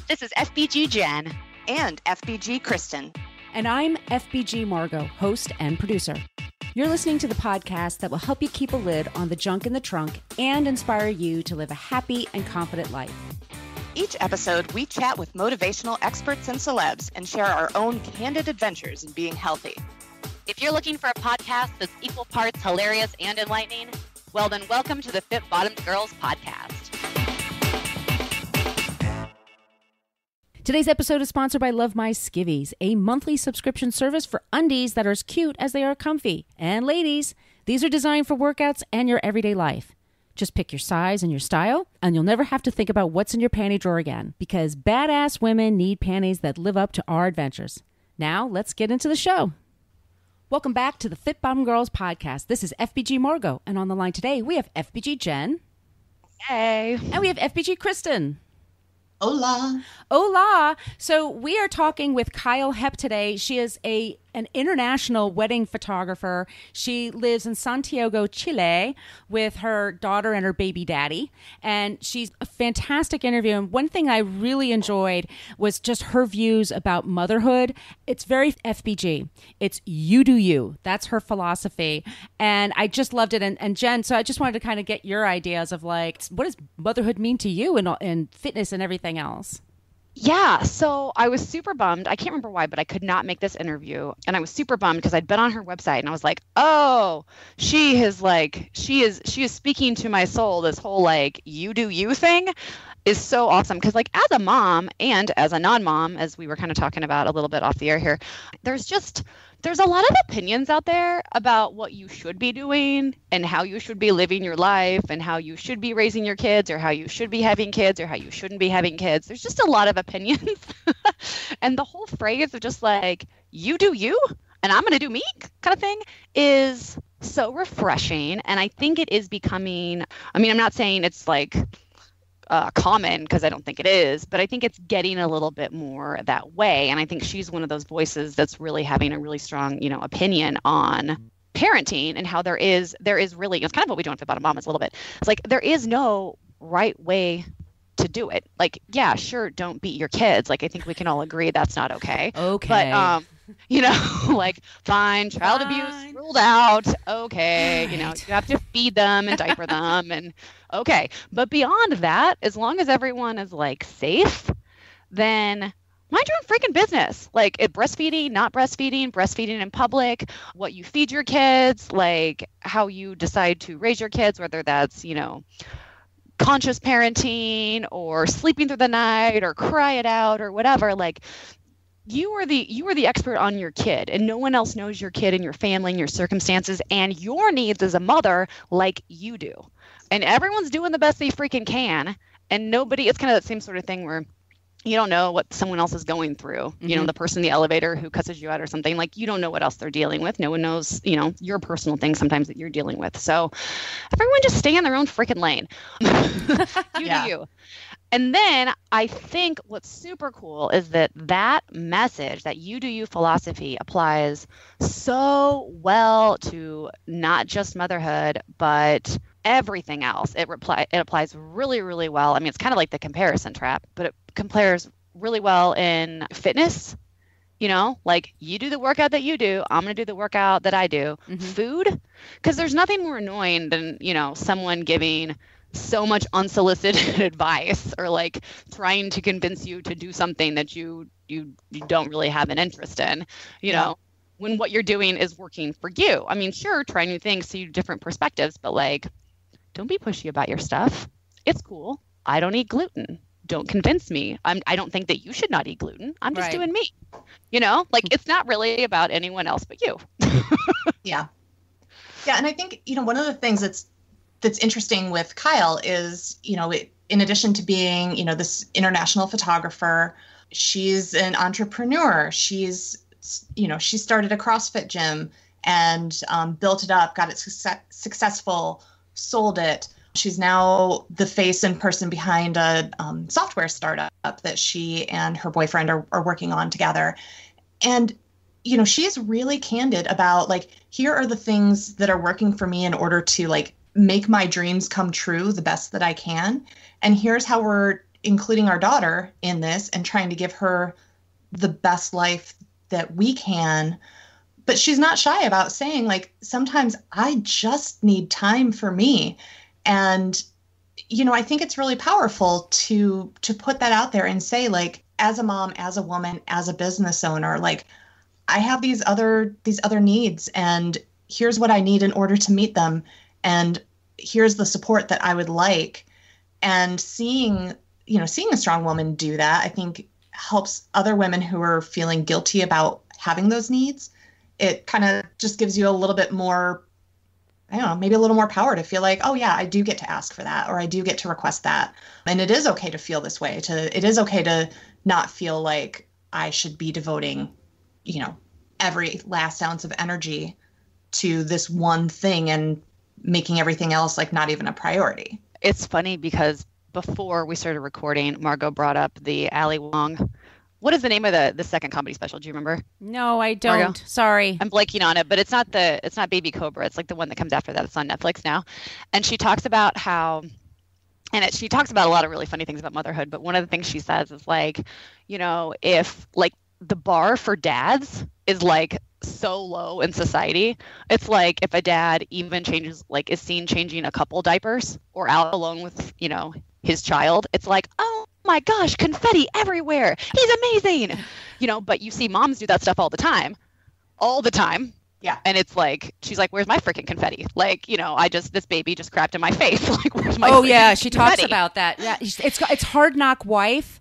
This is FBG Jen. And FBG Kristen. And I'm FBG Margot, host and producer. You're listening to the podcast that will help you keep a lid on the junk in the trunk and inspire you to live a happy and confident life. Each episode, we chat with motivational experts and celebs and share our own candid adventures in being healthy. If you're looking for a podcast that's equal parts hilarious and enlightening, well then welcome to the Fit Bottomed Girls podcast. Today's episode is sponsored by Love My Skivvies, a monthly subscription service for undies that are as cute as they are comfy. And ladies, these are designed for workouts and your everyday life. Just pick your size and your style, and you'll never have to think about what's in your panty drawer again, because badass women need panties that live up to our adventures. Now, let's get into the show. Welcome back to the Fit Bottomed Girls podcast. This is FBG Margot, and on the line today, we have FBG Jen. Hey. And we have FBG Kristen. Hola. Hola. So we are talking with Kyle Hepp today. She is an international wedding photographer. She lives in Santiago, Chile with her daughter and her baby daddy. And she's a fantastic interview. And one thing I really enjoyed was just her views about motherhood. It's very FBG. It's you do you. That's her philosophy. And I just loved it. And Jen, so I just wanted to kind of get your ideas of like, what does motherhood mean to you and fitness and everything else? Yeah, so I was super bummed. I can't remember why, but I could not make this interview. And I was super bummed because I'd been on her website and I was like, oh, she is speaking to my soul. This whole like you do you thing is so awesome. Because like as a mom and as a non-mom, as we were kind of talking about a little bit off the air here, there's a lot of opinions out there about what you should be doing and how you should be living your life and how you should be raising your kids or how you should be having kids or how you shouldn't be having kids. There's just a lot of opinions. And the whole phrase of just like, you do you and I'm going to do me kind of thing is so refreshing. And I think it is becoming, I mean, I'm not saying it's like common because I don't think it is, but I think it's getting a little bit more that way. And I think she's one of those voices that's really having a really strong, opinion on parenting and how there is really, it's kind of what we do on Fit Bottomed Mamas a little bit. It's like, there is no right way to do it. Like, yeah, sure. Don't beat your kids. Like, I think we can all agree that's not okay. Okay. But, like fine, child abuse ruled out. Okay. You have to feed them and diaper them and okay. But beyond that, as long as everyone is like safe, then mind your own freaking business. Like breastfeeding, not breastfeeding, breastfeeding in public, what you feed your kids, like how you decide to raise your kids, whether that's, conscious parenting or sleeping through the night or cry it out or whatever. Like you are the expert on your kid and no one else knows your kid and your family and your circumstances and your needs as a mother like you do. And everyone's doing the best they freaking can. And it's kind of that same sort of thing where you don't know what someone else is going through. Mm-hmm. The person in the elevator who cusses you out or something, like you don't know what else they're dealing with. No one knows, your personal things sometimes that you're dealing with. So everyone just stay in their own freaking lane. You do you. And then I think what's super cool is that message, that you do you philosophy applies so well to not just motherhood, but everything else. It applies really, really well. I mean, it's kind of like the comparison trap, but it compares really well in fitness. Like you do the workout that you do, I'm going to do the workout that I do. Mm-hmm. Food, because there's nothing more annoying than, someone giving so much unsolicited advice or like trying to convince you to do something that you don't really have an interest in, when what you're doing is working for you. I mean, sure, try new things, see different perspectives, but like, don't be pushy about your stuff. It's cool. I don't eat gluten. Don't convince me. I don't think that you should not eat gluten. I'm just doing me, like it's not really about anyone else but you. Yeah. Yeah. And I think, one of the things that's interesting with Kyle is, in addition to being, this international photographer, she's an entrepreneur. She started a CrossFit gym and built it up, got it successful, sold it. She's now the face and person behind a software startup that she and her boyfriend are working on together. And, she's really candid about like, here are the things that are working for me in order to like make my dreams come true the best that I can. And here's how we're including our daughter in this and trying to give her the best life that we can. But she's not shy about saying, like, sometimes I just need time for me. And, I think it's really powerful to put that out there and say, like, as a mom, as a woman, as a business owner, like, I have these other needs, and here's what I need in order to meet them. And here's the support that I would like. And seeing a strong woman do that, I think helps other women who are feeling guilty about having those needs. It kind of just gives you a little bit more, I don't know, maybe a little more power to feel like, oh yeah, I do get to ask for that, or I do get to request that. And it is okay to feel this way. It is okay to not feel like I should be devoting, every last ounce of energy to this one thing and making everything else like not even a priority. It's funny because before we started recording, Margot brought up the Ali Wong. What is the name of the second comedy special? Do you remember? No, I don't. Margot? Sorry. I'm blanking on it, but it's not Baby Cobra. It's like the one that comes after that. It's on Netflix now. And she talks about she talks about a lot of really funny things about motherhood, but one of the things she says is like, if like the bar for dads is like so low in society, it's like if a dad even is seen changing a couple diapers or out alone with, his child, it's like, oh my gosh, confetti everywhere. He's amazing. But you see moms do that stuff all the time. Yeah. And it's like, she's like, where's my freaking confetti? Like, this baby just crapped in my face. Like, where's my She confetti? talks about that. Yeah. It's Hard Knock Wife.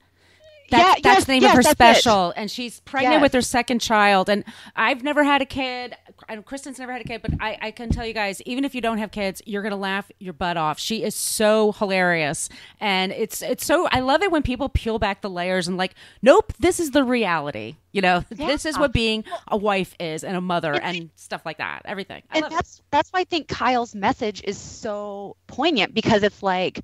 That's the name of her special. It. And she's pregnant with her second child. And I've never had a kid. And Kristen's never had a kid. But I can tell you guys, even if you don't have kids, you're going to laugh your butt off. She is so hilarious. And it's so, I love it when people peel back the layers and like, nope, this is the reality. This is what being a wife is and a mother and stuff like that. Everything. That's why I think Kyle's message is so poignant, because it's like,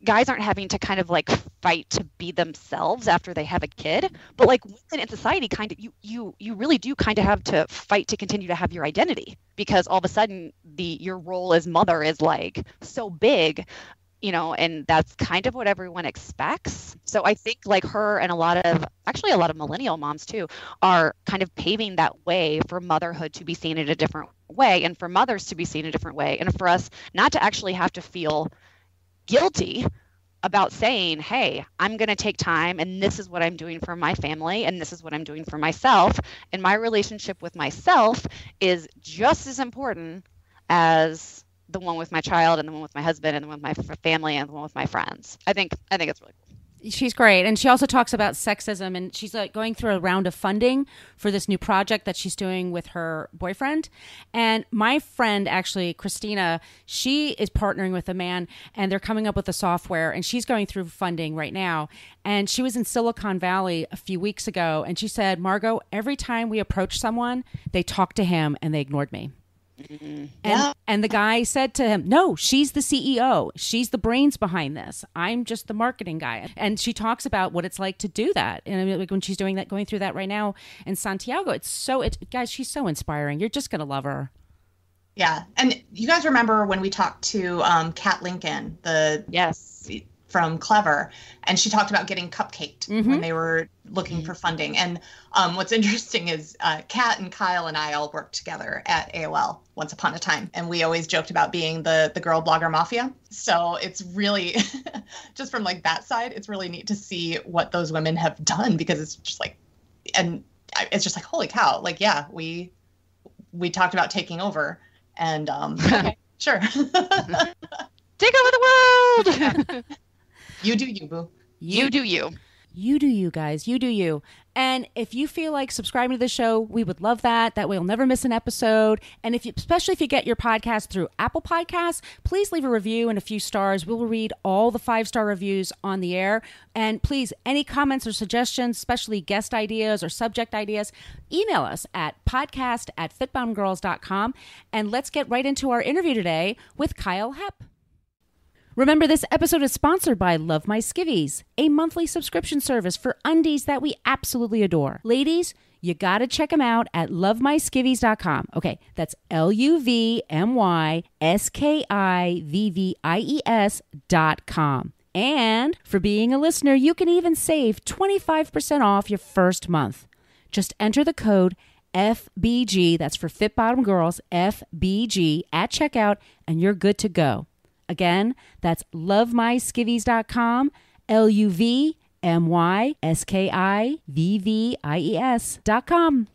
guys aren't having to kind of like fight to be themselves after they have a kid, but like women in society kind of you really do kind of have to fight to continue to have your identity, because all of a sudden your role as mother is like so big, and that's kind of what everyone expects. So I think like her and a lot of millennial moms too are kind of paving that way for motherhood to be seen in a different way, and for mothers to be seen in a different way, and for us not to actually have to feel guilty about saying, hey, I'm going to take time, and this is what I'm doing for my family, and this is what I'm doing for myself, and my relationship with myself is just as important as the one with my child, and the one with my husband, and the one with my family, and the one with my friends. I think it's really cool. She's great. And she also talks about sexism, and she's like going through a round of funding for this new project that she's doing with her boyfriend. And my friend, actually, Christina, she is partnering with a man, and they're coming up with a software, and she's going through funding right now. And she was in Silicon Valley a few weeks ago, and she said, Margot, every time we approach someone, they talked to him and they ignored me. Mm-hmm. And the guy said to him, no, she's the CEO. She's the brains behind this. I'm just the marketing guy. And she talks about what it's like to do that. And I mean, like when she's doing that, going through that right now in Santiago, guys, she's so inspiring. You're just going to love her. Yeah. And you guys remember when we talked to Kat Lincoln, from Clever, and she talked about getting cupcaked when they were looking for funding. And what's interesting is Kat and Kyle and I all worked together at AOL once upon a time, and we always joked about being the girl blogger mafia. So it's really just from like that side, it's really neat to see what those women have done, because it's just like, and it's just like, holy cow, like, yeah, we talked about taking over, and okay, sure. Take over the world. You do you, boo. You do you. You do you, guys. You do you. And if you feel like subscribing to the show, we would love that. That way you'll never miss an episode. And especially if you get your podcast through Apple Podcasts, please leave a review and a few stars. We'll read all the 5-star reviews on the air. And please, any comments or suggestions, especially guest ideas or subject ideas, email us at podcast@fitboundgirls.com. And let's get right into our interview today with Kyle Hepp. Remember, this episode is sponsored by Love My Skivvies, a monthly subscription service for undies that we absolutely adore. Ladies, you got to check them out at lovemyskivvies.com. Okay, that's LUVMYSKIVVIES.com. And for being a listener, you can even save 25% off your first month. Just enter the code FBG, that's for Fit Bottom Girls, FBG, at checkout, and you're good to go. Again, that's lovemyskivvies.com, LUVMYSKIVVIES.com.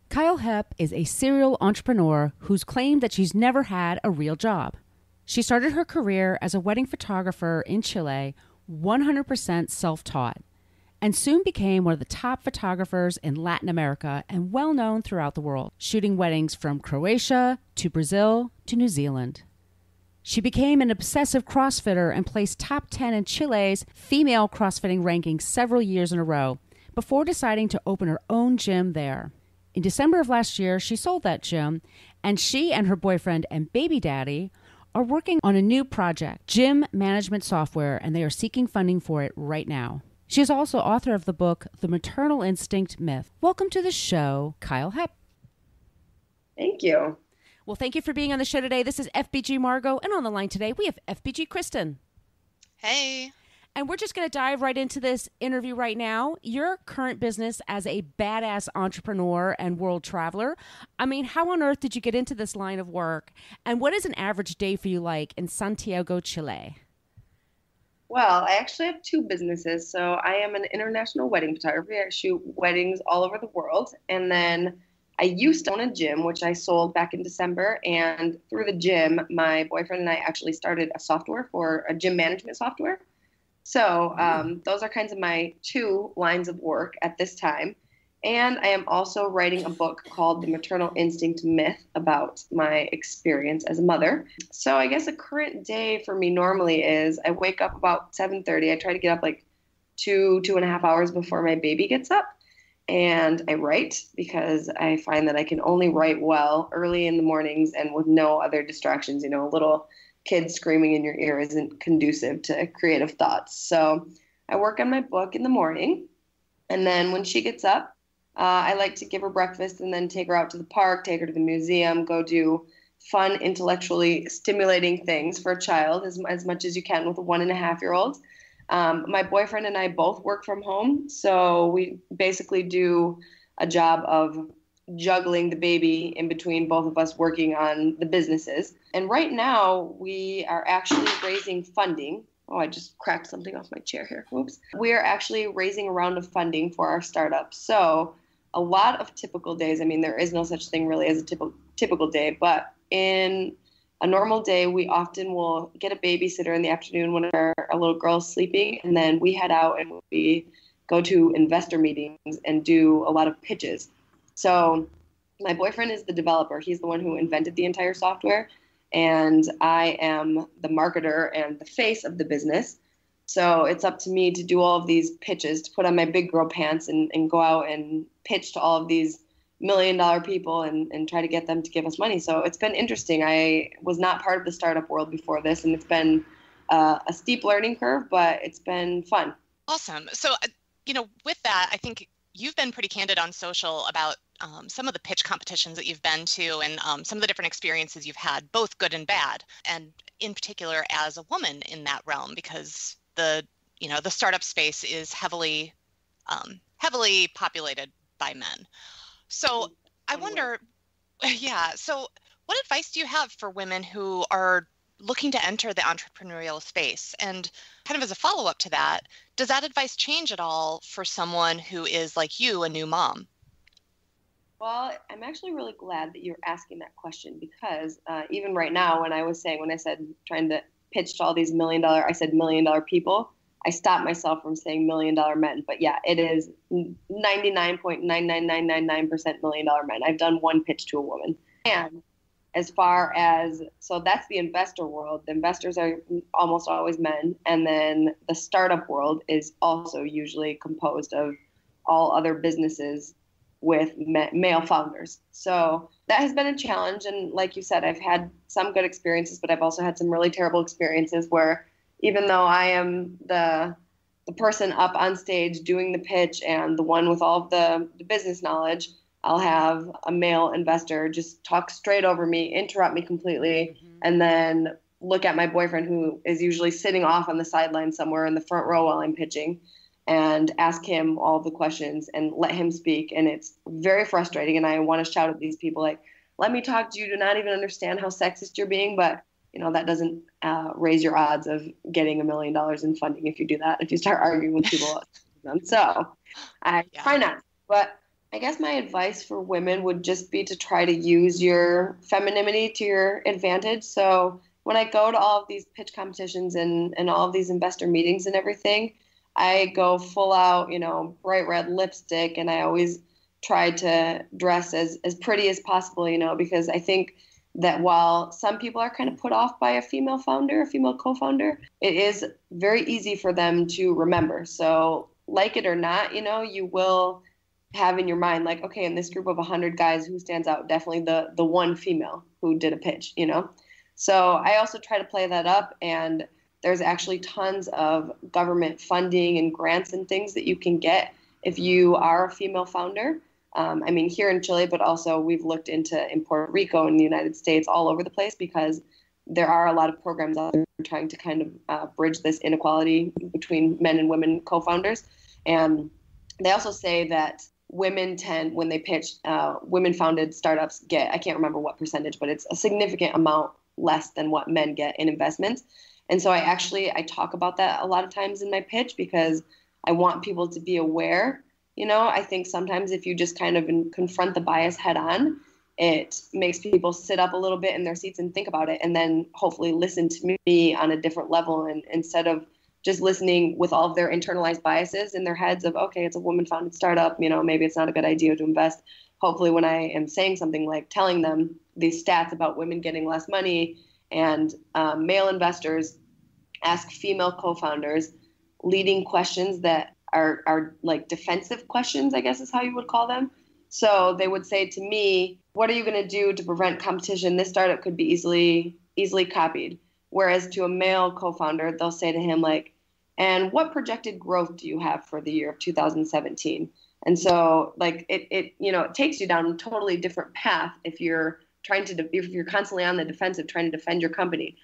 Kyle Hepp is a serial entrepreneur who's claimed that she's never had a real job. She started her career as a wedding photographer in Chile, 100% self-taught, and soon became one of the top photographers in Latin America and well-known throughout the world, shooting weddings from Croatia to Brazil to New Zealand. She became an obsessive CrossFitter and placed top 10 in Chile's female CrossFitting rankings several years in a row before deciding to open her own gym there. In December of last year, she sold that gym, and she and her boyfriend and baby daddy are working on a new project, gym management software, and they are seeking funding for it right now. She is also author of the book, The Maternal Instinct Myth. Welcome to the show, Kyle Hepp. Thank you. Well, thank you for being on the show today. This is FBG Margot, and on the line today, we have FBG Kristen. Hey. And we're just going to dive right into this interview right now. Your current business as a badass entrepreneur and world traveler. I mean, how on earth did you get into this line of work? And what is an average day for you like in Santiago, Chile? Well, I actually have two businesses. So I am an international wedding photographer. I shoot weddings all over the world. And then I used to own a gym, which I sold back in December. And through the gym, my boyfriend and I actually started a software for a gym management software. So those are kinds of my two lines of work at this time. And I am also writing a book called The Maternal Instinct Myth about my experience as a mother. So I guess a current day for me normally is I wake up about 7:30. I try to get up like 2.5 hours before my baby gets up. And I write because I find that I can only write well early in the mornings and with no other distractions. You know, a little kid screaming in your ear isn't conducive to creative thoughts. So I work on my book in the morning. And then when she gets up, I like to give her breakfast and then take her out to the park, take her to the museum, go do fun, intellectually stimulating things for a child as much as you can with a 1.5-year-old. My boyfriend and I both work from home. So we basically do a job of juggling the baby in between both of us working on the businesses. And right now we are actually raising funding. Oh, I just cracked something off my chair here. Whoops. We are actually raising a round of funding for our startup. So a lot of typical days, I mean, there is no such thing really as a typical day, but in a normal day, we often will get a babysitter in the afternoon when our little girl's sleeping, and then we head out and we go to investor meetings and do a lot of pitches. So my boyfriend is the developer. He's the one who invented the entire software, and I am the marketer and the face of the business. So it's up to me to do all of these pitches, to put on my big girl pants and go out and pitch to all of these $1 million people and try to get them to give us money. So it's been interesting. I was not part of the startup world before this, and it's been a steep learning curve, but it's been fun. Awesome. So, with that, I think you've been pretty candid on social about some of the pitch competitions that you've been to and some of the different experiences you've had, both good and bad, and in particular as a woman in that realm, because the startup space is heavily populated by men. So I wonder, so what advice do you have for women who are looking to enter the entrepreneurial space? And kind of as a follow-up to that, does that advice change at all for someone who is like you, a new mom? Well, I'm actually really glad that you're asking that question because even right now, when I said trying to pitch to all these $1 million people, I stopped myself from saying $1 million men. But yeah, it is 99.99999% $1 million men. I've done one pitch to a woman. And as far as, so that's the investor world. The investors are almost always men. And then the startup world is also usually composed of all other businesses with male founders. So that has been a challenge. And like you said, I've had some good experiences, but I've also had some really terrible experiences where even though I am the person up on stage doing the pitch and the one with all of the business knowledge, I'll have a male investor just talk straight over me, interrupt me completely, and then look at my boyfriend, who is usually sitting off on the sideline somewhere in the front row while I'm pitching, and ask him all the questions and let him speak. And it's very frustrating. And I want to shout at these people like, let me talk to you. Do not even understand how sexist you're being. But, that doesn't raise your odds of getting $1 million in funding if you do that, if you start arguing with people. So I try not. But I guess my advice for women would just be to try to use your femininity to your advantage. So when I go to all of these pitch competitions and all of these investor meetings and everything, I go full out, bright red lipstick, and I always try to dress as pretty as possible, because I think that while some people are kind of put off by a female founder, a female co-founder, it is very easy for them to remember. So like it or not, you will have in your mind, like, okay, in this group of 100 guys, who stands out? Definitely the one female who did a pitch, So I also try to play that up, and there's actually tons of government funding and grants and things that you can get if you are a female founder. Here in Chile, but also we've looked in Puerto Rico and the United States, all over the place, because there are a lot of programs out there trying to kind of bridge this inequality between men and women co-founders. And they also say that women tend, when they pitch, women-founded startups get, I can't remember what percentage, but it's a significant amount less than what men get in investments. And so I talk about that a lot of times in my pitch, because I want people to be aware. I think sometimes if you just kind of confront the bias head on, it makes people sit up a little bit in their seats and think about it, and then hopefully listen to me on a different level, and instead of just listening with all of their internalized biases in their heads of, okay, it's a woman-founded startup, maybe it's not a good idea to invest. Hopefully when I am saying something like telling them these stats about women getting less money and male investors ask female co-founders leading questions that are like defensive questions, I guess is how you would call them. So they would say to me, what are you going to do to prevent competition? This startup could be easily copied. Whereas to a male co-founder, they'll say to him like, and what projected growth do you have for the year of 2017? And so like it takes you down a totally different path if you're constantly on the defensive trying to defend your company.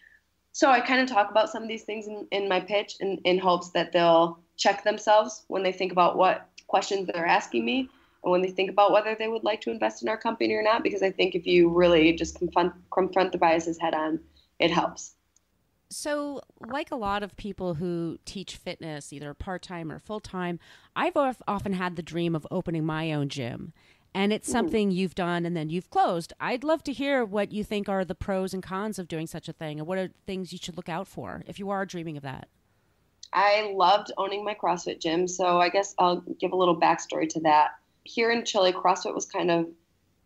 So I kind of talk about some of these things in my pitch in hopes that they'll check themselves when they think about what questions they're asking me, and when they think about whether they would like to invest in our company or not, because I think if you really just confront the biases head on, it helps. So like a lot of people who teach fitness, either part-time or full-time, I've often had the dream of opening my own gym. And it's something you've done and then you've closed. I'd love to hear what you think are the pros and cons of doing such a thing, and what are things you should look out for if you are dreaming of that. I loved owning my CrossFit gym, so I guess I'll give a little backstory to that. Here in Chile, CrossFit was kind of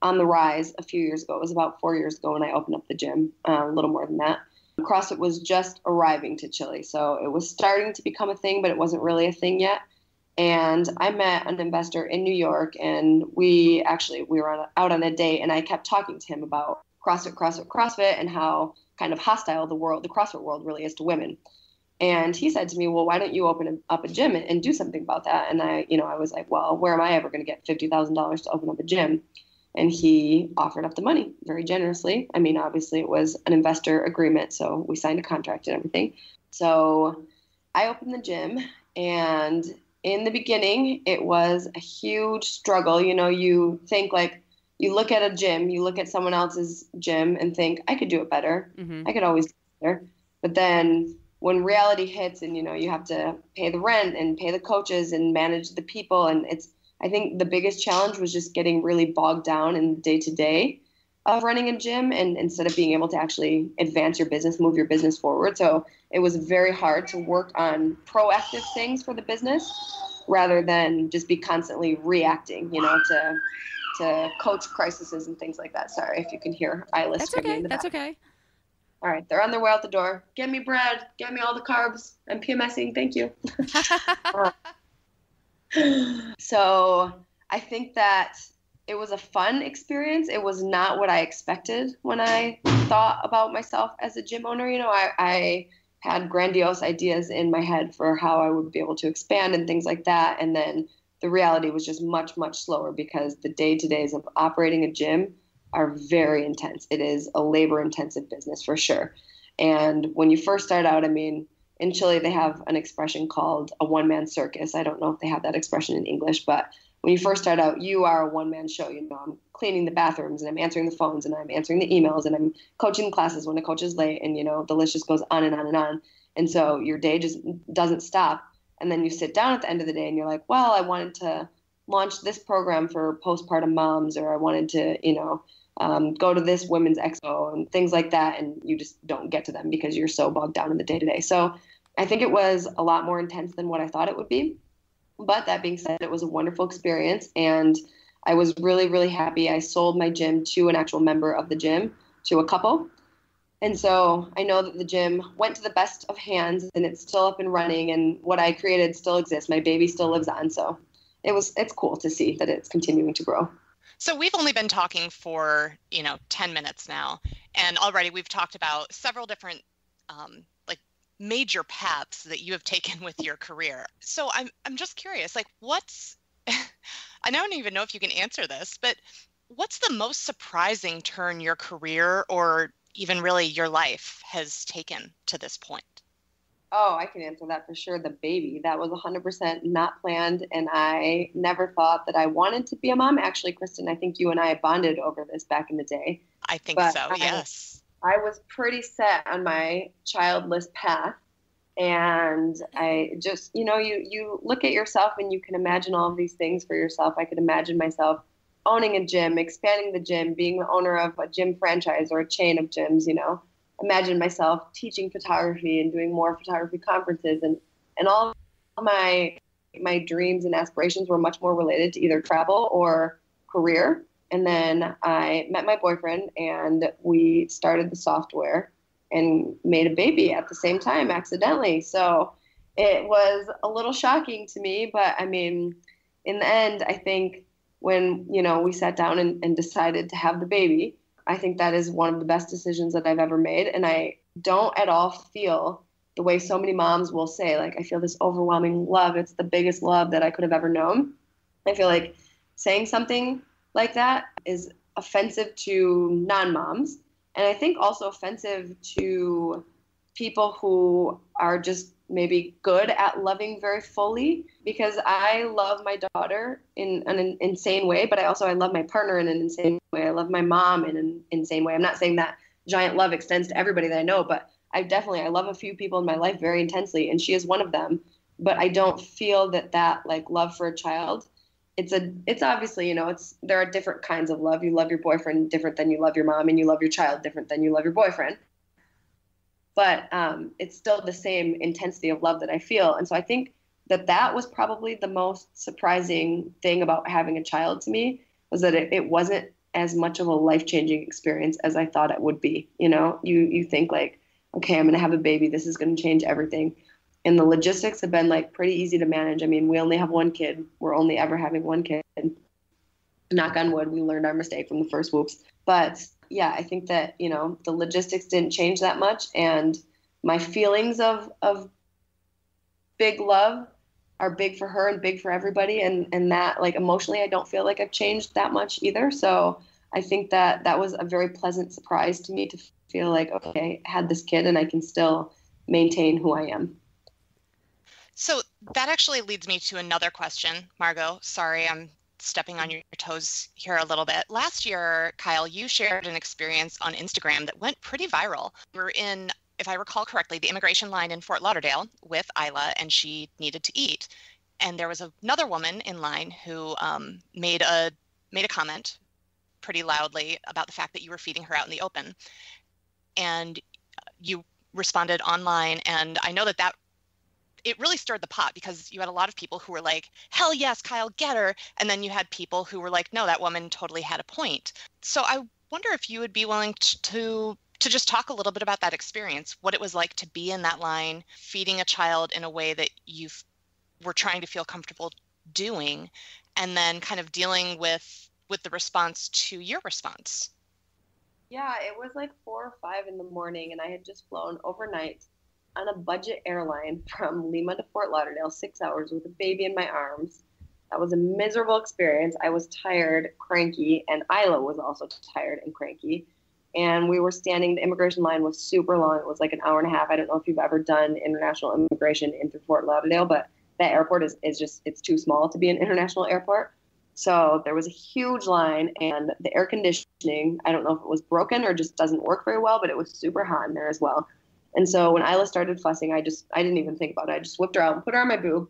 on the rise a few years ago. It was about 4 years ago when I opened up the gym, a little more than that. CrossFit was just arriving to Chile, so it was starting to become a thing, but it wasn't really a thing yet. And I met an investor in New York, and we were out on a date, and I kept talking to him about CrossFit, and how kind of hostile the CrossFit world really is to women. And he said to me, well, why don't you open up a gym and do something about that? And I was like, well, where am I ever going to get $50,000 to open up a gym? And he offered up the money very generously. Obviously it was an investor agreement, so we signed a contract and everything. So I opened the gym, and in the beginning, it was a huge struggle. You think like, you look at a gym, you look at someone else's gym and think, I could do it better. Mm-hmm. I could always do it better. But then when reality hits and, you have to pay the rent and pay the coaches and manage the people. And I think the biggest challenge was just getting really bogged down in the day-to-day of running a gym, and instead of being able to actually advance your business, move your business forward. So it was very hard to work on proactive things for the business rather than just be constantly reacting, to coach crises and things like that. Sorry if you can hear Ayla screaming in the back. That's okay. All right, they're on their way out the door. Get me bread. Get me all the carbs. I'm PMSing. Thank you. So I think that it was a fun experience. It was not what I expected when I thought about myself as a gym owner. I had grandiose ideas in my head for how I would be able to expand and things like that. And then the reality was just much, much slower, because the day-to-days of operating a gym are very intense. It is a labor-intensive business for sure. And when you first start out, I mean, in Chile, they have an expression called a one-man circus. I don't know if they have that expression in English, but when you first start out, you are a one-man show. You know, I'm cleaning the bathrooms and I'm answering the phones and I'm answering the emails and I'm coaching classes when a coach is late, and, you know, the list just goes on and on and on. And so your day just doesn't stop. And then you sit down at the end of the day and you're like, well, I wanted to launch this program for postpartum moms, or I wanted to, you know, go to this women's expo and things like that. And you just don't get to them because you're so bogged down in the day to day. So I think it was a lot more intense than what I thought it would be. But that being said, it was a wonderful experience. And I was really, really happy. I sold my gym to an actual member of the gym, to a couple. And so I know that the gym went to the best of hands and it's still up and running, and what I created still exists. My baby still lives on. So it's cool to see that it's continuing to grow. So we've only been talking for, 10 minutes now, and already we've talked about several different like major paths that you have taken with your career. So I'm just curious, like what's I don't even know if you can answer this, but what's the most surprising turn your career or even really your life has taken to this point? Oh, I can answer that for sure. The baby, that was 100% not planned. And I never thought that I wanted to be a mom. Actually, Kristen, I think you and I bonded over this back in the day. I think so, yes. I was pretty set on my childless path. And I just, you look at yourself and you can imagine all of these things for yourself. I could imagine myself owning a gym, expanding the gym, being the owner of a gym franchise or a chain of gyms, Imagine myself teaching photography and doing more photography conferences, and all of my dreams and aspirations were much more related to either travel or career. And then I met my boyfriend and we started the software and made a baby at the same time accidentally. So it was a little shocking to me, but I mean, in the end, I think when, we sat down and decided to have the baby, I think that is one of the best decisions that I've ever made. And I don't at all feel the way so many moms will say, like, I feel this overwhelming love. It's the biggest love that I could have ever known. I feel like saying something like that is offensive to non-moms. And I think also offensive to people who are just maybe good at loving very fully, because I love my daughter in an insane way, but I love my partner in an insane way. I love my mom in an insane way. I'm not saying that giant love extends to everybody that I know, but I love a few people in my life very intensely, and she is one of them. But I don't feel that like love for a child, it's obviously, there are different kinds of love. You love your boyfriend different than you love your mom, and you love your child different than you love your boyfriend. But it's still the same intensity of love that I feel. And so I think that was probably the most surprising thing about having a child to me, was that it wasn't as much of a life-changing experience as I thought it would be. You think like, okay, I'm going to have a baby. This is going to change everything. And the logistics have been like pretty easy to manage. I mean, we only have one kid. We're only ever having one kid. Knock on wood, we learned our mistake from the first whoops. But yeah, I think that, the logistics didn't change that much. And my feelings of big love are big for her and big for everybody. And that, like, emotionally, I don't feel like I've changed that much either. So I think that was a very pleasant surprise to me, to feel like, okay, I had this kid and I can still maintain who I am. So that actually leads me to another question, Margot. Sorry, I'm stepping on your toes here a little bit. Last year, Kyle, you shared an experience on Instagram that went pretty viral. We were in, if I recall correctly, the immigration line in Fort Lauderdale with Ayla, and she needed to eat. And there was another woman in line who made a comment pretty loudly about the fact that you were feeding her out in the open. And you responded online, and I know that it really stirred the pot, because you had a lot of people who were like, hell yes, Kyle, get her. And then you had people who were like, no, that woman totally had a point. So I wonder if you would be willing to just talk a little bit about that experience, what it was like to be in that line, feeding a child in a way that you were trying to feel comfortable doing, and then kind of dealing with the response to your response. Yeah, it was like 4 or 5 in the morning, and I had just flown overnight on a budget airline from Lima to Fort Lauderdale, 6 hours with a baby in my arms. That was a miserable experience. I was tired, cranky, and Ayla was also tired and cranky. and we were standing, the immigration line was super long. It was like an hour and a half. I don't know if you've ever done international immigration in through Fort Lauderdale, but that airport is just, it's too small to be an international airport. So there was a huge line, and the air conditioning, I don't know if it was broken or just doesn't work very well, but it was super hot in there as well. And so when Ayla started fussing, I didn't even think about it. I just whipped her out and put her on my boob.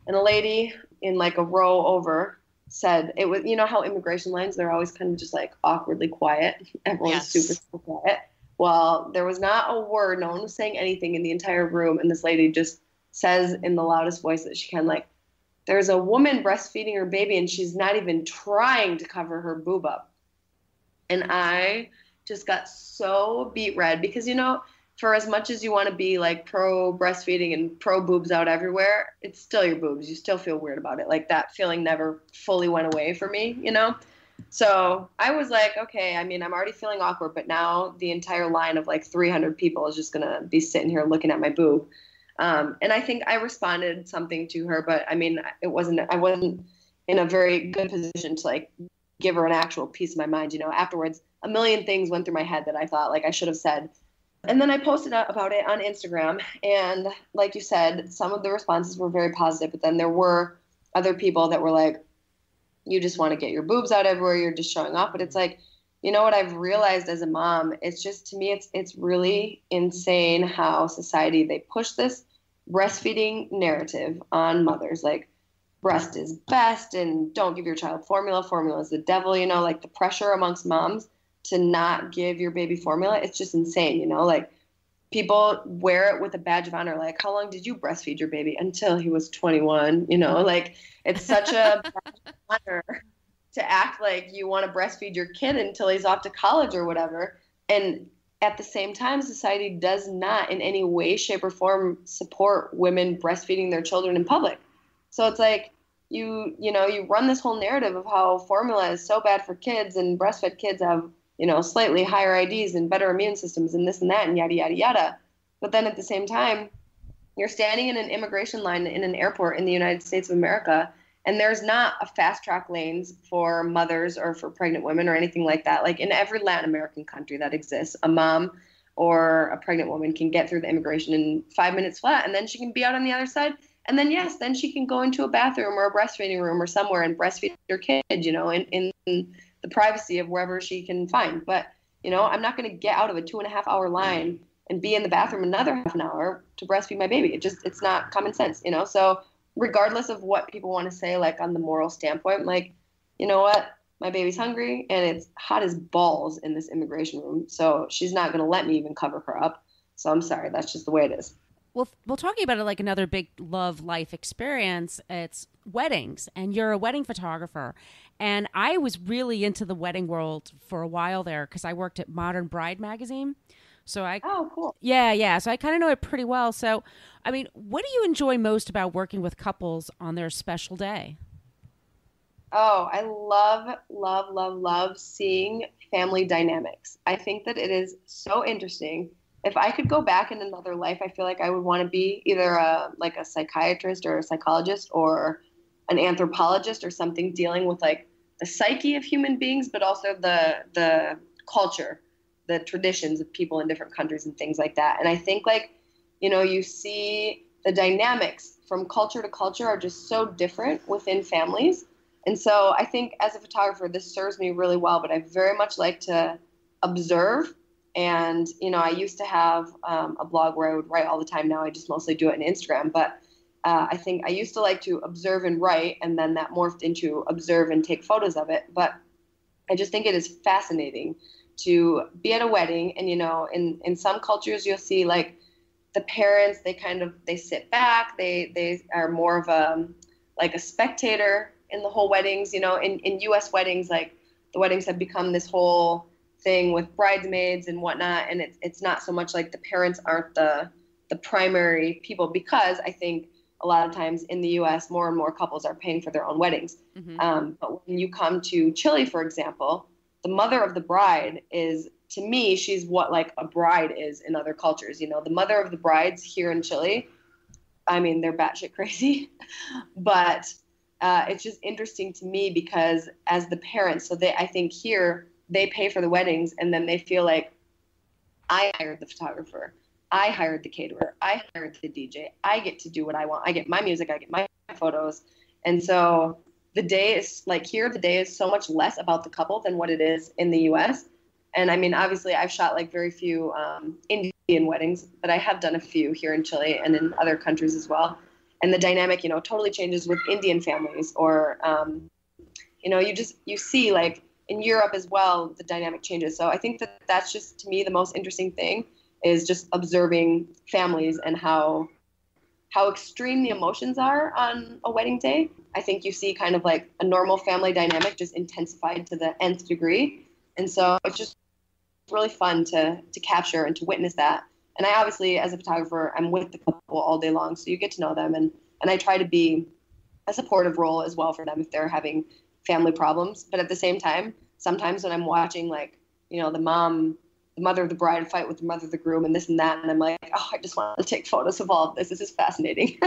And a lady in like a row over said, it was, you know how immigration lines, they're always kind of just like awkwardly quiet. Everyone's super, super quiet. Well, there was not a word. No one was saying anything in the entire room. And this lady just says in the loudest voice that she can, like, there's a woman breastfeeding her baby and she's not even trying to cover her boob up. And I just got so beet red because, you know, for as much as you want to be like pro breastfeeding and pro boobs out everywhere, it's still your boobs. You still feel weird about it. Like that feeling never fully went away for me, you know? So I was like, okay, I mean, I'm already feeling awkward, but now the entire line of like 300 people is just going to be sitting here looking at my boob. And I think I responded something to her, but I mean, I wasn't in a very good position to like give her an actual piece of my mind. You know, afterwards, a million things went through my head that I thought like I should have said. And then I posted about it on Instagram. And like you said, some of the responses were very positive, but then there were other people that were like, you just want to get your boobs out everywhere. You're just showing off. But it's like, you know what I've realized as a mom, it's just, to me, it's really insane how society, they push this breastfeeding narrative on mothers. Like breast is best and don't give your child formula. Formula is the devil, you know, like the pressure amongst moms to not give your baby formula. It's just insane, you know, like people wear it with a badge of honor. Like, how long did you breastfeed your baby? Until he was 21, you know, like it's such a badge of honor to act like you want to breastfeed your kid until he's off to college or whatever. And at the same time, society does not in any way, shape, or form support women breastfeeding their children in public. So it's like you run this whole narrative of how formula is so bad for kids and breastfed kids have, you know, slightly higher IDs and better immune systems and this and that and yada, yada, yada. But then at the same time, you're standing in an immigration line in an airport in the United States of America, and there's not a fast track lanes for mothers or for pregnant women or anything like that. Like in every Latin American country that exists, a mom or a pregnant woman can get through the immigration in 5 minutes flat, and then she can be out on the other side. And then, yes, then she can go into a bathroom or a breastfeeding room or somewhere and breastfeed her kid, you know, in the privacy of wherever she can find. But, you know, I'm not going to get out of a 2.5 hour line and be in the bathroom another half an hour to breastfeed my baby. It's not common sense, you know? So regardless of what people want to say, like on the moral standpoint, like, you know what, my baby's hungry and it's hot as balls in this immigration room. So she's not going to let me even cover her up. So I'm sorry. That's just the way it is. Well, talking about it, like another big love life experience, it's weddings, and you're a wedding photographer. And I was really into the wedding world for a while there because I worked at Modern Bride magazine. So Oh, cool. Yeah. So I kind of know it pretty well. So, I mean, what do you enjoy most about working with couples on their special day? Oh, I love seeing family dynamics. I think that it is so interesting. If I could go back in another life, I feel like I would want to be either a psychiatrist or a psychologist or an anthropologist or something dealing with like the psyche of human beings, but also the culture, the traditions of people in different countries and things like that. And I think like, you know, you see the dynamics from culture to culture are just so different within families. And so I think as a photographer, this serves me really well, but I very much like to observe. And, you know, I used to have a blog where I would write all the time. Now I just mostly do it on Instagram. But I think I used to like to observe and write, and then that morphed into observe and take photos of it. But I just think it is fascinating to be at a wedding. And, you know, in some cultures, you'll see like the parents, they sit back. They are more of a spectator in the whole weddings. You know, in U.S. weddings, like the weddings have become this whole thing with bridesmaids and whatnot, and it's not so much like the parents aren't the primary people, because I think a lot of times in the U.S. more and more couples are paying for their own weddings. Mm-hmm. But when you come to Chile, for example, the mother of the bride is, to me, she's what like a bride is in other cultures. You know, the mother of the brides here in Chile, I mean, they're batshit crazy, but it's just interesting to me because as the parents, I think here they pay for the weddings, and then they feel like, I hired the photographer, I hired the caterer, I hired the DJ, I get to do what I want, I get my music, I get my photos. And so the day is like, here the day is so much less about the couple than what it is in the US. And I mean, obviously I've shot like very few Indian weddings, but I have done a few here in Chile and in other countries as well. And the dynamic, you know, totally changes with Indian families, or you know, you see like in Europe as well, the dynamic changes. So I think that that's just, to me, the most interesting thing is just observing families and how extreme the emotions are on a wedding day. I think you see kind of like a normal family dynamic just intensified to the nth degree. And so it's just really fun to capture and to witness that. And I obviously, as a photographer, I'm with the couple all day long, so you get to know them. And I try to be a supportive role as well for them if they're having family problems. But at the same time, sometimes when I'm watching, like, you know, the mother of the bride fight with the mother of the groom and this and that, and I'm like, oh, I just want to take photos of all of this. This is fascinating.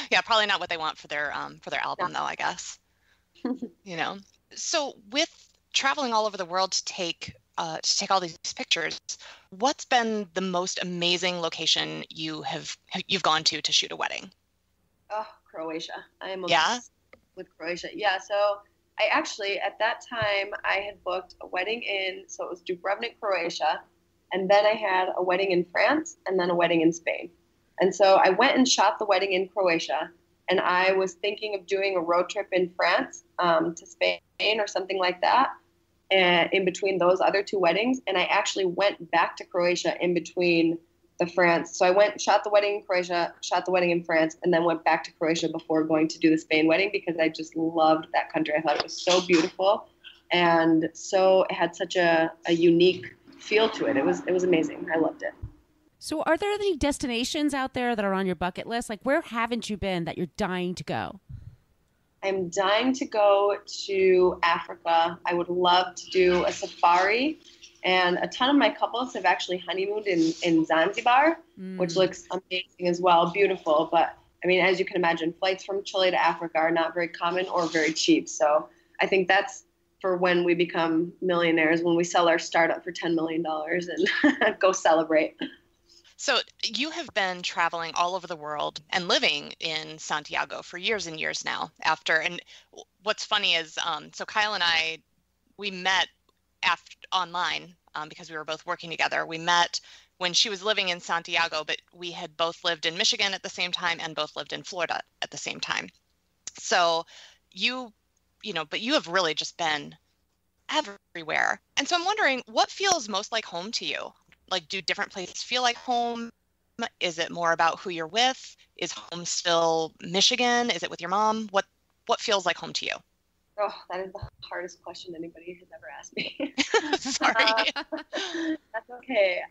Yeah, probably not what they want for their album, though, I guess. You know, so with traveling all over the world to take all these pictures, what's been the most amazing location you've gone to shoot a wedding? Oh, Croatia. I am obsessed with Croatia. Yeah, so I actually, at that time, I had booked a wedding so it was Dubrovnik, Croatia, and then I had a wedding in France, and then a wedding in Spain. And so I went and shot the wedding in Croatia, and I was thinking of doing a road trip in France to Spain or something like that, and in between those other two weddings. And I actually went back to Croatia in between the France. So I went, shot the wedding in Croatia, shot the wedding in France, and then went back to Croatia before going to do the Spain wedding, because I just loved that country. I thought it was so beautiful, and so it had such a unique feel to it. It was amazing. I loved it. So are there any destinations out there that are on your bucket list? Like, where haven't you been that you're dying to go? I'm dying to go to Africa. I would love to do a safari. And a ton of my couples have actually honeymooned in Zanzibar, which looks amazing as well, beautiful. But I mean, as you can imagine, flights from Chile to Africa are not very common or very cheap. So I think that's for when we become millionaires, when we sell our startup for $10 million and go celebrate. So you have been traveling all over the world and living in Santiago for years and years now. And what's funny is, so Kyle and I, we met online because we were both working together. We met when she was living in Santiago, but we had both lived in Michigan at the same time and both lived in Florida at the same time. So but you have really just been everywhere. And so I'm wondering, what feels most like home to you? Like, do different places feel like home? Is it more about who you're with? Is home still Michigan? Is it with your mom? What feels like home to you? Oh, that is the hardest question anybody has ever asked me. Sorry. That's okay.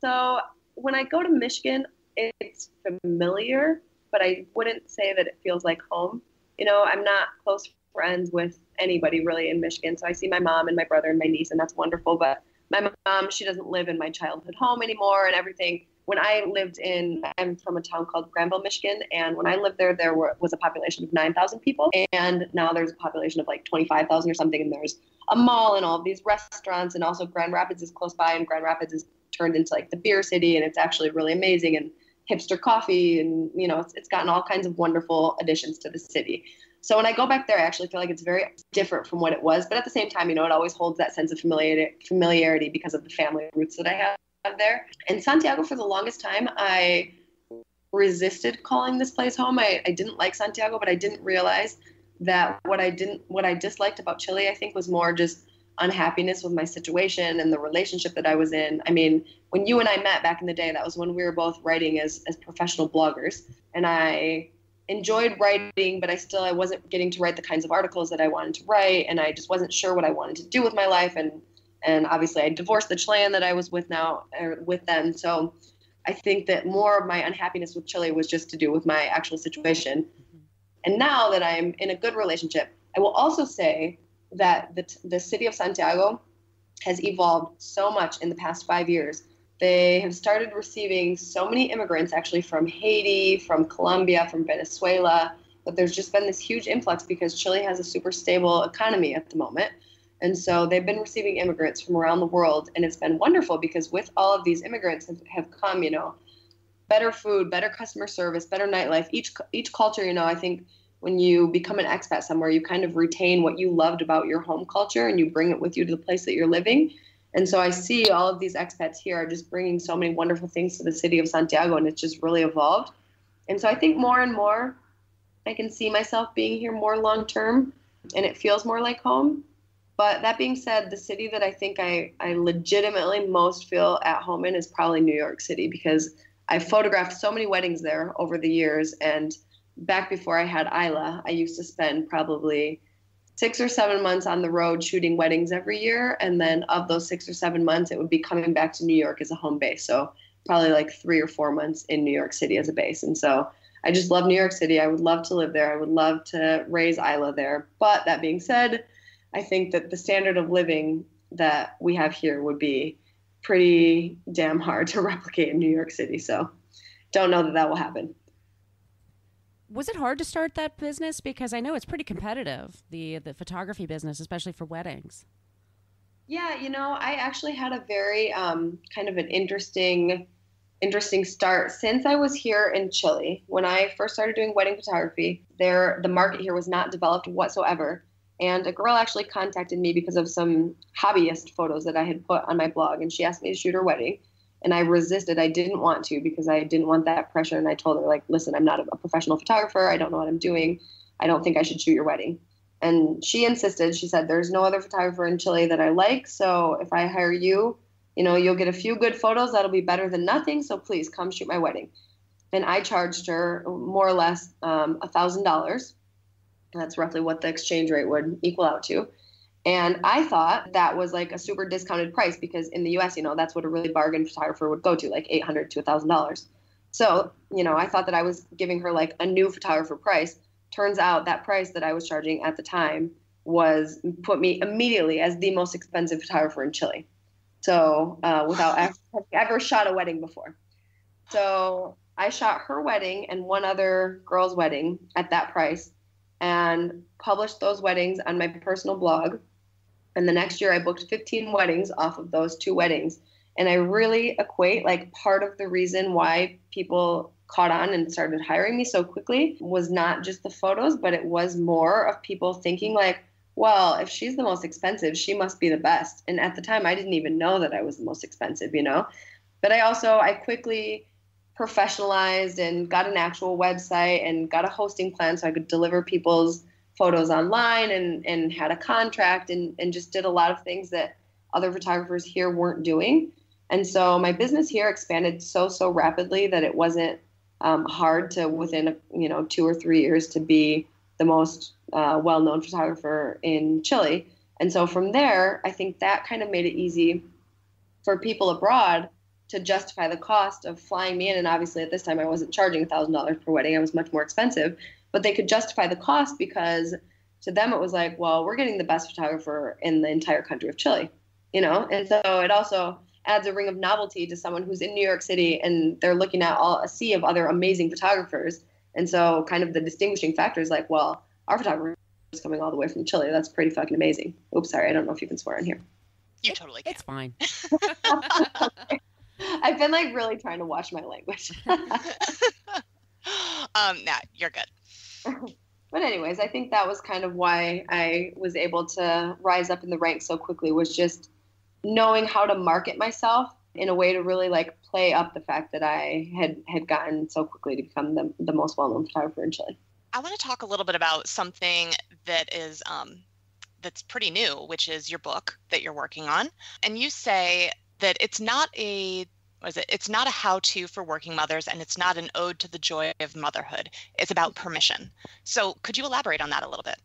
So when I go to Michigan, it's familiar, but I wouldn't say that it feels like home. You know, I'm not close friends with anybody really in Michigan. So I see my mom and my brother and my niece, and that's wonderful. But my mom, she doesn't live in my childhood home anymore and everything. When I'm from a town called Granville, Michigan, and when I lived there was a population of 9,000 people, and now there's a population of like 25,000 or something, and there's a mall and all of these restaurants, and also Grand Rapids is close by, and Grand Rapids is turned into like the beer city, and it's actually really amazing, and hipster coffee, and you know, it's gotten all kinds of wonderful additions to the city. So when I go back there, I actually feel like it's very different from what it was, but at the same time, you know, it always holds that sense of familiarity because of the family roots that I have there. In Santiago, for the longest time, I resisted calling this place home. I didn't like Santiago, but I didn't realize that what I disliked about Chile, I think, was more just unhappiness with my situation and the relationship that I was in. I mean, when you and I met back in the day, that was when we were both writing as professional bloggers, and I enjoyed writing, but I wasn't getting to write the kinds of articles that I wanted to write, and I just wasn't sure what I wanted to do with my life. And obviously I divorced the Chilean that I was with then. So I think that more of my unhappiness with Chile was just to do with my actual situation. And now that I'm in a good relationship, I will also say that the city of Santiago has evolved so much in the past 5 years. They have started receiving so many immigrants, actually from Haiti, from Colombia, from Venezuela, but there's just been this huge influx because Chile has a super stable economy at the moment. And so they've been receiving immigrants from around the world. And it's been wonderful because with all of these immigrants have come, better food, better customer service, better nightlife. Each culture, I think when you become an expat somewhere, you kind of retain what you loved about your home culture and you bring it with you to the place that you're living. And so I see all of these expats here are just bringing so many wonderful things to the city of Santiago, and it's just really evolved. And so I think more and more I can see myself being here more long term, and it feels more like home. But that being said, the city that I think I legitimately most feel at home in is probably New York City, because I've photographed so many weddings there over the years. And back before I had Ayla, I used to spend probably 6 or 7 months on the road shooting weddings every year. And then of those 6 or 7 months, it would be coming back to New York as a home base. So probably like 3 or 4 months in New York City as a base. And so I just love New York City. I would love to live there. I would love to raise Ayla there. But that being said, I think that the standard of living that we have here would be pretty damn hard to replicate in New York City. So don't know that will happen. Was it hard to start that business? Because I know it's pretty competitive, the photography business, especially for weddings. Yeah, I actually had a very kind of an interesting start. Since I was here in Chile, when I first started doing wedding photography, the market here was not developed whatsoever. And a girl actually contacted me because of some hobbyist photos that I had put on my blog, and she asked me to shoot her wedding. And I resisted. I didn't want to because I didn't want that pressure. And I told her, like, listen, I'm not a professional photographer. I don't know what I'm doing. I don't think I should shoot your wedding. And she insisted. She said, there's no other photographer in Chile that I like. So if I hire you, you'll get a few good photos. That'll be better than nothing. So please come shoot my wedding. And I charged her more or less $1,000. That's roughly what the exchange rate would equal out to. And I thought that was like a super discounted price because in the US, that's what a really bargain photographer would go to, like $800 to $1,000. So, I thought that I was giving her like a new photographer price. Turns out that price that I was charging at the time put me immediately as the most expensive photographer in Chile. So without ever shot a wedding before. So I shot her wedding and one other girl's wedding at that price and published those weddings on my personal blog. And the next year I booked 15 weddings off of those 2 weddings. And I really equate like part of the reason why people caught on and started hiring me so quickly was not just the photos, but it was more of people thinking like, well, if she's the most expensive, she must be the best. And at the time I didn't even know that I was the most expensive, But I quickly professionalized and got an actual website and got a hosting plan so I could deliver people's photos online and had a contract and just did a lot of things that other photographers here weren't doing. And so my business here expanded so rapidly that it wasn't hard to within 2 or 3 years to be the most well-known photographer in Chile. And so from there, I think that kind of made it easy for people abroad to justify the cost of flying me in. And obviously at this time I wasn't charging $1,000 per wedding. I was much more expensive, but they could justify the cost because to them it was like, well, we're getting the best photographer in the entire country of Chile, And so it also adds a ring of novelty to someone who's in New York City and they're looking at a sea of other amazing photographers. And so kind of the distinguishing factor is like, well, our photographer is coming all the way from Chile. That's pretty fucking amazing. Oops, sorry. I don't know if you can swear in here. You totally can. It's fine. Okay. I've been like really trying to watch my language. Nah, you're good. But anyways, I think that was kind of why I was able to rise up in the ranks so quickly, was just knowing how to market myself in a way to really like play up the fact that I had gotten so quickly to become the most well-known photographer in Chile. I want to talk a little bit about something that is that's pretty new, which is your book that you're working on. And you say that it's not a how-to for working mothers, and it's not an ode to the joy of motherhood. It's about permission. So could you elaborate on that a little bit?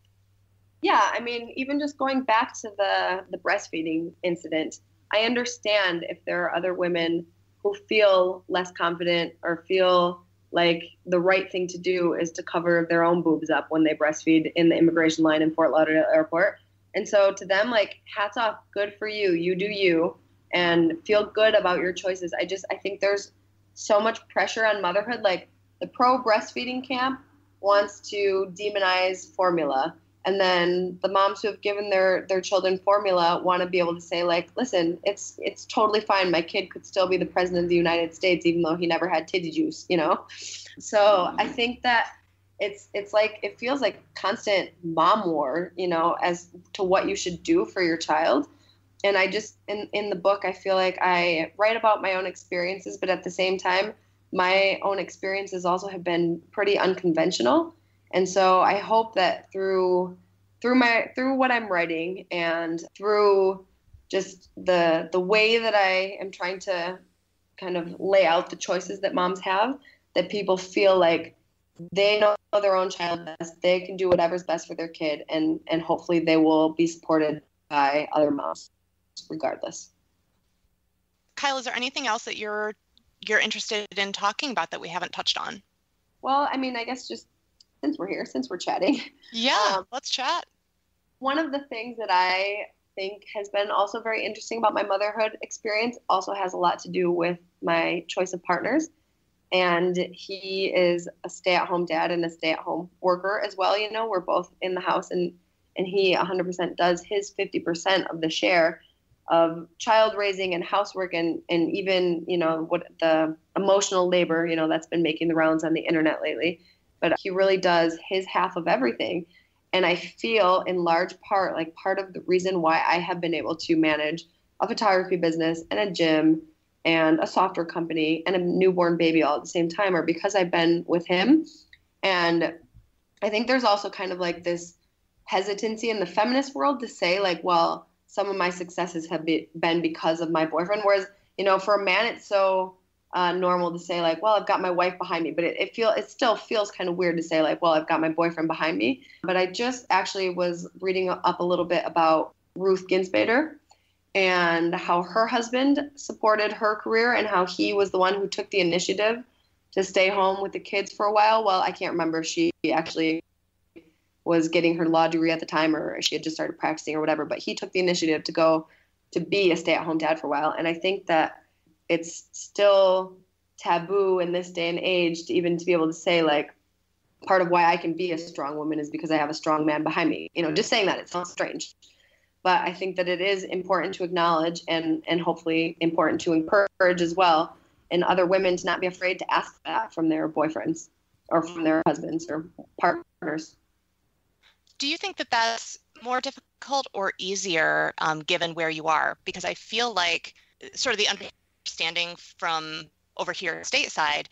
Yeah, I mean, even just going back to the breastfeeding incident, I understand if there are other women who feel less confident or feel like the right thing to do is to cover their own boobs up when they breastfeed in the immigration line in Fort Lauderdale Airport. And so to them, like, hats off, good for you. You do you. And feel good about your choices. I think there's so much pressure on motherhood. Like the pro breastfeeding camp wants to demonize formula And then the moms who have given their children formula want to be able to say, like, listen, it's totally fine. My kid could still be the president of the United States, even though he never had titty juice, you know? So I think that it's like, it feels like constant mom war, you know, as to what you should do for your child. And I just, in the book, I feel like I write about my own experiences, but at the same time, my own experiences also have been pretty unconventional. And so I hope that through what I'm writing and through just the way that I am trying to kind of lay out the choices that moms have, that people feel like they know their own child best, they can do whatever's best for their kid, and hopefully they will be supported by other moms regardless. Kyle, is there anything else that you're interested in talking about that we haven't touched on? Well, I mean, I guess just since we're chatting. Yeah, let's chat. One of the things that I think has been also very interesting about my motherhood experience also has a lot to do with my choice of partners. And he is a stay-at-home dad and a stay-at-home worker as well. You know, we're both in the house, and he 100% does his 50% of the share of child raising and housework and even, you know, what the emotional labor, you know, that's been making the rounds on the internet lately. But he really does his half of everything. And I feel in large part, like part of the reason why I have been able to manage a photography business and a gym and a software company and a newborn baby all at the same time are because I've been with him. And I think there's also kind of like this hesitancy in the feminist world to say like, well, some of my successes have been because of my boyfriend. Whereas, you know, for a man, it's so normal to say like, well, I've got my wife behind me, but it still feels kind of weird to say like, well, I've got my boyfriend behind me. But I just actually was reading up a little bit about Ruth Ginsburg and how her husband supported her career and how he was the one who took the initiative to stay home with the kids for a while. Well, I can't remember if she actually was getting her law degree at the time or she had just started practicing or whatever, but he took the initiative to go to be a stay-at-home dad for a while. And I think that it's still taboo in this day and age to even to be able to say like, part of why I can be a strong woman is because I have a strong man behind me. You know, just saying that, it sounds strange. But I think that it is important to acknowledge and hopefully important to encourage as well in other women to not be afraid to ask that from their boyfriends or from their husbands or partners. Do you think that that's more difficult or easier given where you are? Because I feel like sort of the understanding from over here stateside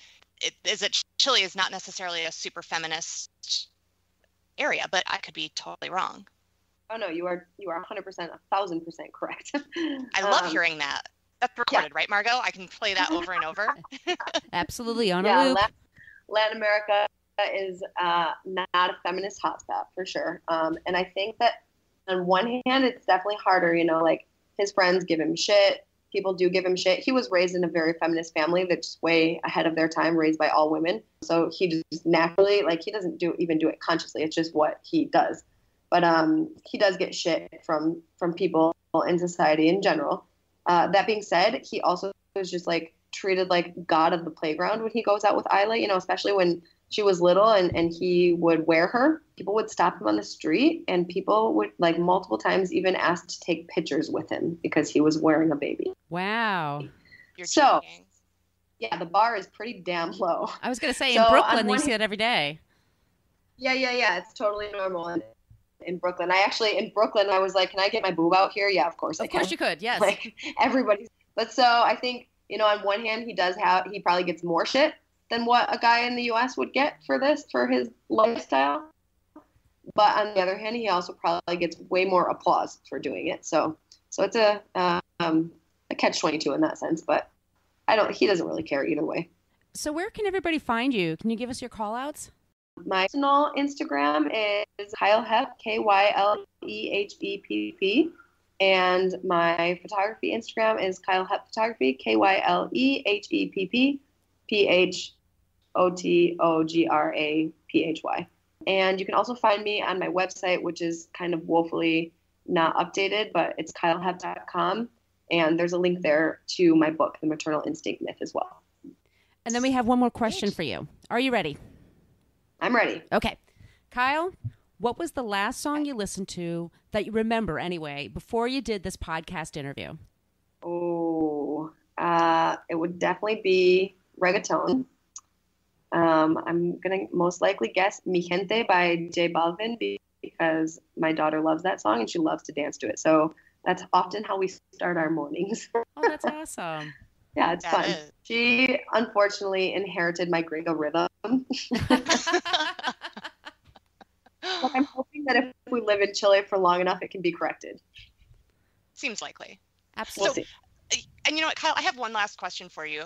is that Chile is not necessarily a super feminist area, but I could be totally wrong. Oh no, you are 100%, 1,000% correct. I love hearing that. That's recorded, yeah. Right, Margot? I can play that over and over. Absolutely, on a loop. Latin America is not a feminist hotspot for sure. And I think that on one hand, it's definitely harder, you know, like his friends give him shit. People do give him shit. He was raised in a very feminist family that's way ahead of their time, raised by all women. So he just naturally, like, he doesn't even do it consciously. It's just what he does. But he does get shit from people in society in general. That being said, he also was just like treated like God of the playground when he goes out with Ayla, you know, especially when she was little and he would wear her. People would stop him on the street and people would like multiple times even ask to take pictures with him because he was wearing a baby. Wow. You're so, joking. Yeah, the bar is pretty damn low. I was going to say, in Brooklyn, you see that every day. Yeah. It's totally normal in Brooklyn. In Brooklyn, I was like, can I get my boob out here? Yeah, of course I can. Of course you could, yes. Like, everybody. But so I think, you know, on one hand, he probably gets more shit than what a guy in the U.S. would get for his lifestyle. But on the other hand, he also probably gets way more applause for doing it. So it's a catch-22 in that sense. But he doesn't really care either way. So where can everybody find you? Can you give us your call-outs? My personal Instagram is Kyle Hepp, KYLEHEPP. And my photography Instagram is Kyle Hepp Photography, KYLEHEPP, PHOTOGRAPHY. And you can also find me on my website, which is kind of woefully not updated, but it's kylehepp.com. And there's a link there to my book, The Maternal Instinct Myth, as well. And then we have one more question for you. Are you ready? I'm ready. Okay. Kyle, what was the last song you listened to that you remember anyway, before you did this podcast interview? Oh, it would definitely be reggaeton. I'm going to most likely guess Mi Gente by J Balvin because my daughter loves that song and she loves to dance to it. So that's often how we start our mornings. Oh, that's awesome. Yeah, it's fun. She unfortunately inherited my gringo rhythm. But I'm hoping that if we live in Chile for long enough, it can be corrected. Seems likely. Absolutely. So, and you know what, Kyle, I have one last question for you.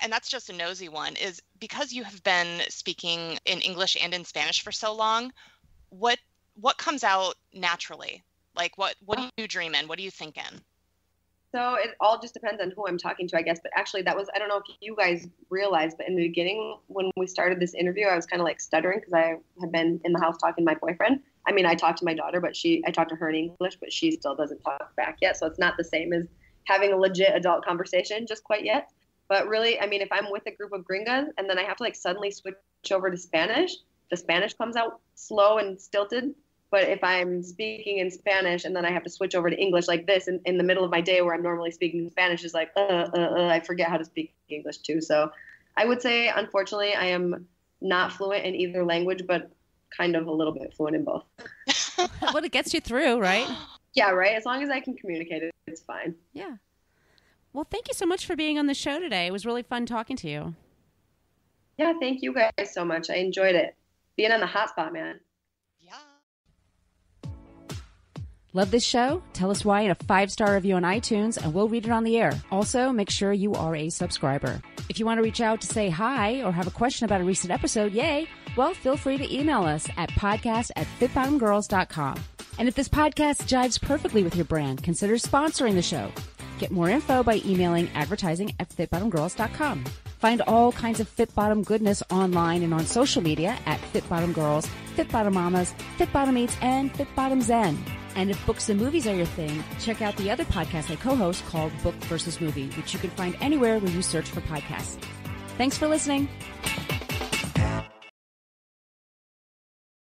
And that's just a nosy one, is because you have been speaking in English and in Spanish for so long, what comes out naturally? Like what do you dream in? What do you think in? So it all just depends on who I'm talking to, I guess. But actually that was, I don't know if you guys realized, but in the beginning when we started this interview, I was kind of like stuttering because I had been in the house talking to my boyfriend. I mean, I talked to my daughter, but I talked to her in English, but she still doesn't talk back yet. So it's not the same as having a legit adult conversation just quite yet. But really, I mean, if I'm with a group of gringas and then I have to like suddenly switch over to Spanish, the Spanish comes out slow and stilted. But if I'm speaking in Spanish and then I have to switch over to English like this in the middle of my day where I'm normally speaking Spanish, is like, I forget how to speak English too. So I would say, unfortunately, I am not fluent in either language, but kind of a little bit fluent in both. Well, it gets you through, right? Yeah, right. As long as I can communicate it, it's fine. Yeah. Well, thank you so much for being on the show today. It was really fun talking to you. Yeah, thank you guys so much. I enjoyed it. Being on the hotspot, man. Yeah. Love this show? Tell us why in a 5-star review on iTunes and we'll read it on the air. Also, make sure you are a subscriber. If you want to reach out to say hi or have a question about a recent episode, yay, well, feel free to email us at podcast@fitbottomgirls.com. And if this podcast jives perfectly with your brand, consider sponsoring the show. Get more info by emailing advertising@fitbottomgirls.com. Find all kinds of Fit Bottom goodness online and on social media at Fit Bottom Girls, Fit Bottom Mamas, Fit Bottom Eats, and Fit Bottom Zen. And if books and movies are your thing, check out the other podcast I co-host called Book versus Movie, which you can find anywhere where you search for podcasts. Thanks for listening.